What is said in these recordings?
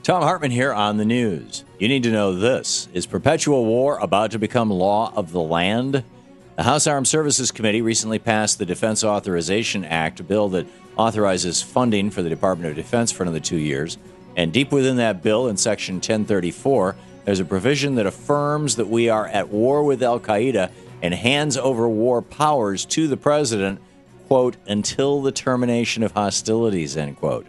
Thom Hartmann here on the news. You need to know this. Is perpetual war about to become law of the land? The House Armed Services Committee recently passed the Defense Authorization Act, a bill that authorizes funding for the Department of Defense for another 2 years. And deep within that bill, in Section 1034, there's a provision that affirms that we are at war with al-Qaeda and hands over war powers to the president, quote, until the termination of hostilities, end quote.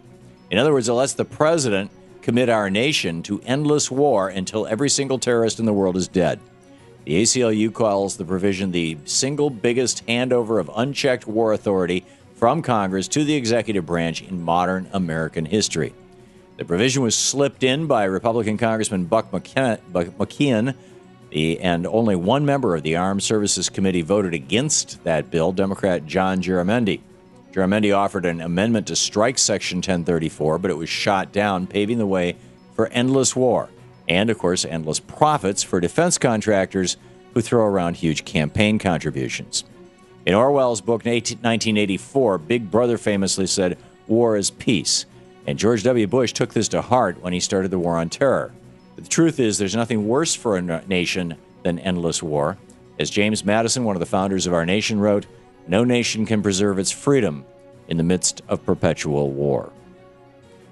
In other words, it lets the president commit our nation to endless war until every single terrorist in the world is dead. The ACLU calls the provision the single biggest handover of unchecked war authority from Congress to the executive branch in modern American history. The provision was slipped in by Republican Congressman Buck McKeon, and only one member of the Armed Services Committee voted against that bill, Democrat John Garamendi. Garamendi offered an amendment to strike Section 1034, but it was shot down, paving the way for endless war and, of course, endless profits for defense contractors who throw around huge campaign contributions. In Orwell's book 1984, Big Brother famously said, "War is peace." And George W. Bush took this to heart when he started the war on terror. But the truth is, there's nothing worse for a nation than endless war. As James Madison, one of the founders of our nation, wrote, "No nation can preserve its freedom in the midst of perpetual war."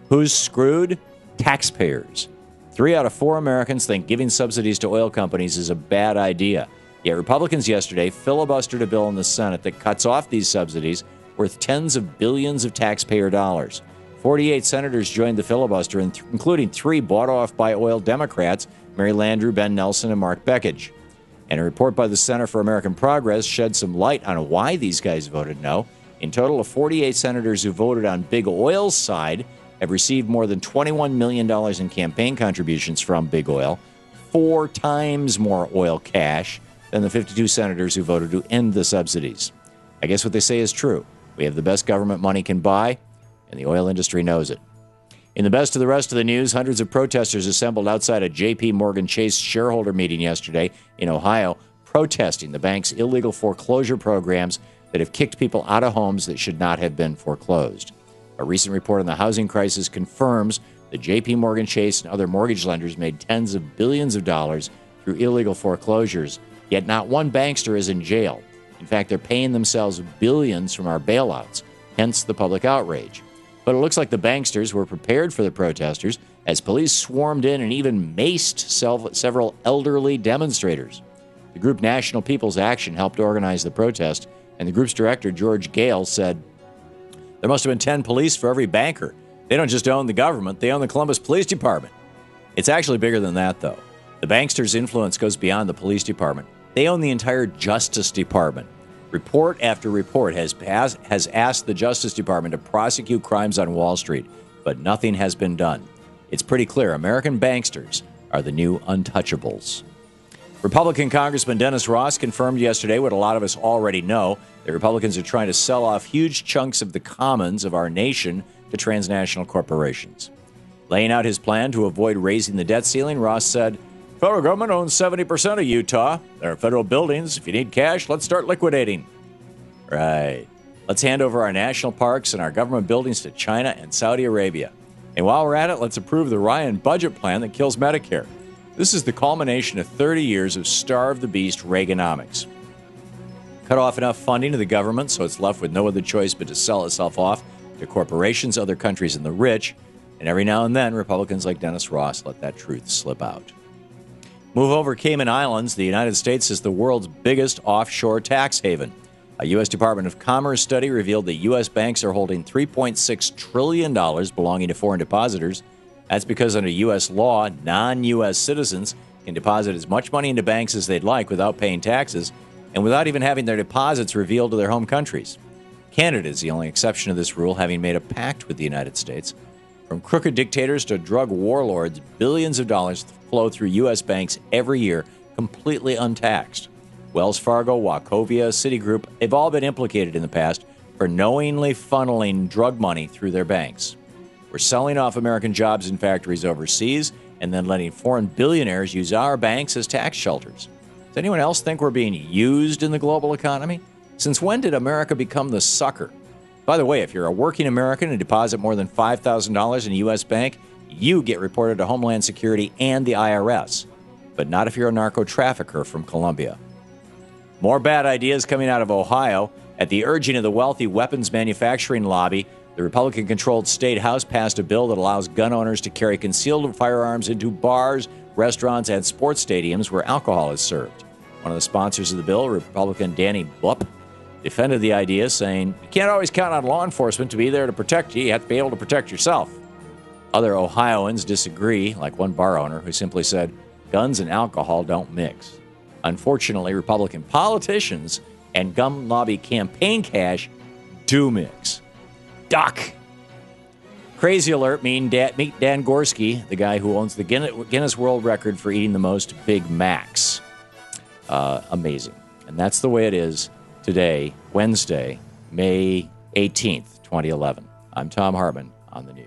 Who's screwed? Taxpayers. 3 out of 4 Americans think giving subsidies to oil companies is a bad idea. Yet Republicans yesterday filibustered a bill in the Senate that cuts off these subsidies worth tens of billions of taxpayer dollars. 48 senators joined the filibuster, including 3 bought off by oil Democrats, Mary Landrieu, Ben Nelson, and Mark Bekich. And a report by the Center for American Progress shed some light on why these guys voted no. In total, of 48 senators who voted on Big Oil's side have received more than $21 million in campaign contributions from Big Oil, 4 times more oil cash than the 52 senators who voted to end the subsidies. I guess what they say is true. We have the best government money can buy, and the oil industry knows it. In the best of the rest of the news, hundreds of protesters assembled outside a J.P. Morgan Chase shareholder meeting yesterday in Ohio, protesting the bank's illegal foreclosure programs that have kicked people out of homes that should not have been foreclosed. A recent report on the housing crisis confirms that J.P. Morgan Chase and other mortgage lenders made tens of billions of dollars through illegal foreclosures, yet not one bankster is in jail. In fact, they're paying themselves billions from our bailouts, hence the public outrage. But it looks like the banksters were prepared for the protesters as police swarmed in and even maced several elderly demonstrators. The group National People's Action helped organize the protest, and the group's director, George Gale, said, "There must have been 10 police for every banker. They don't just own the government, they own the Columbus Police Department." It's actually bigger than that, though. The banksters' influence goes beyond the police department. They own the entire Justice Department. Report after report has asked the Justice Department to prosecute crimes on Wall Street, but nothing has been done. It's pretty clear American banksters are the new untouchables. Republican Congressman Dennis Ross confirmed yesterday what a lot of us already know, that Republicans are trying to sell off huge chunks of the commons of our nation to transnational corporations. Laying out his plan to avoid raising the debt ceiling, Ross said, "Federal government owns 70% of Utah. There are federal buildings. If you need cash, let's start liquidating." Right. Let's hand over our national parks and our government buildings to China and Saudi Arabia. And while we're at it, let's approve the Ryan budget plan that kills Medicare. This is the culmination of 30 years of starve-the-beast Reaganomics. Cut off enough funding to the government so it's left with no other choice but to sell itself off to corporations, other countries, and the rich. And every now and then, Republicans like Dennis Ross let that truth slip out. Move over Cayman Islands. The United States is the world's biggest offshore tax haven. A U.S. Department of Commerce study revealed that U.S. banks are holding $3.6 trillion belonging to foreign depositors. That's because under U.S. law, non-U.S. citizens can deposit as much money into banks as they'd like without paying taxes and without even having their deposits revealed to their home countries. Canada is the only exception to this rule, having made a pact with the United States. From crooked dictators to drug warlords, billions of dollars flow through U.S. banks every year, completely untaxed. Wells Fargo, Wachovia, Citigroup have all been implicated in the past for knowingly funneling drug money through their banks. We're selling off American jobs in factories overseas and then letting foreign billionaires use our banks as tax shelters. Does anyone else think we're being used in the global economy? Since when did America become the sucker? By the way, if you're a working American and deposit more than $5,000 in a U.S. bank, you get reported to Homeland Security and the IRS, but not if you're a narco trafficker from Colombia. More bad ideas coming out of Ohio. At the urging of the wealthy weapons manufacturing lobby, the Republican-controlled state house passed a bill that allows gun owners to carry concealed firearms into bars, restaurants, and sports stadiums where alcohol is served. One of the sponsors of the bill, Republican Danny Bupp, defended the idea, saying, "You can't always count on law enforcement to be there to protect you. You have to be able to protect yourself." Other Ohioans disagree, like one bar owner who simply said, "Guns and alcohol don't mix." Unfortunately, Republican politicians and gun lobby campaign cash do mix. Duck. Crazy alert, meet Dan Gorski, the guy who owns the Guinness World Record for eating the most Big Macs. Amazing. And that's the way it is today, Wednesday, May 18th, 2011. I'm Thom Hartmann on the news.